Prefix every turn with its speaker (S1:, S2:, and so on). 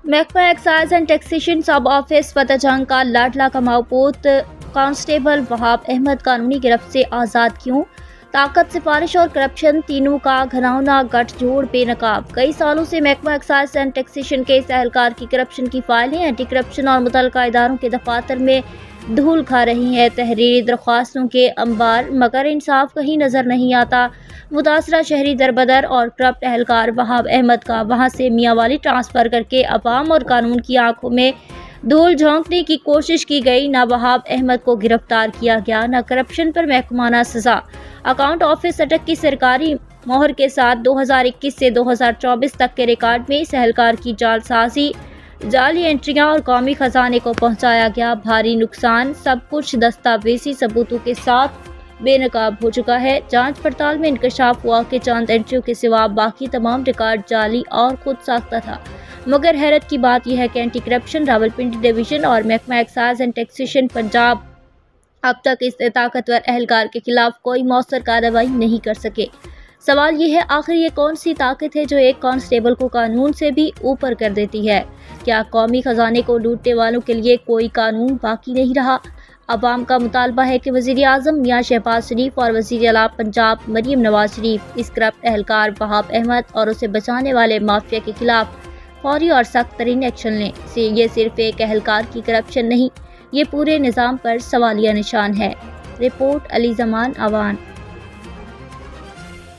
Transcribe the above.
S1: महकमा excise and taxation सब office Fateh Jang का लाडला कमाऊपोत कांस्टेबल वहाब अहमद कानूनी गिरफ्त से आज़ाद क्यों? ताकत, सिफारिश और करप्शन तीनों का घराना गठजोड़ बेनकाब। कई सालों से महकमा एक्साइज एंड टैक्सेशन के इस एहलकार की करप्शन की फाइलें एंटी करप्शन और मुतल्लिका इदारों के दफातर में धूल खा रही हैं। तहरीरी दरख्वास्तों के अंबार, मगर इंसाफ कहीं नजर नहीं आता। मुतासरा शहरी दरबदर और करप्ट एहलकार वहाब अहमद का वहां से मियांवाली ट्रांसफ़र करके अवाम और कानून की आंखों में धूल झोंकने की कोशिश की गई। न वहाब अहमद को गिरफ्तार किया गया, न करप्शन पर महकमाना सजा। अकाउंट ऑफिस अटक की सरकारी मोहर के साथ 2021 से 2024 तक के रिकॉर्ड में इस एहलकार की जालसाजी, जाली एंट्रियां और कौमी खजाने को पहुंचाया गया भारी नुकसान। सब कुछ दस्तावेजी सबूतों के साथ बेनकाब हो चुका है। जांच पड़ताल में इंकशाफ हुआ कि चंद एंट्रियों के सिवा बाकी तमाम रिकॉर्ड जाली और खुद साख्ता था। मगर हैरत की बात यह है कि एंटी करप्शन रावलपिंडी डिवीजन और महकमा एक्साइज एंड टैक्सेशन पंजाब अब तक इस ताकतवर एहलकार के खिलाफ कोई मौसर कार्रवाई नहीं कर सके। सवाल यह है, आखिर ये कौन सी ताकत है जो एक कांस्टेबल को कानून से भी ऊपर कर देती है? क्या कौमी खजाने को लूटने वालों के लिए कोई कानून बाकी नहीं रहा? अवाम का मुतालबा है कि वज़ीर आज़म मियां शहबाज शरीफ और वज़ीर आला पंजाब मरीम नवाज शरीफ इस करप्ट एहलकार वहाब अहमद और उसे बचाने वाले माफिया के खिलाफ फौरी और सख्त तरीन एक्शन लें। ये सिर्फ एक एहलकार की करप्शन नहीं, ये पूरे निज़ाम पर सवालिया निशान है। रिपोर्ट अली ज़मान अवान।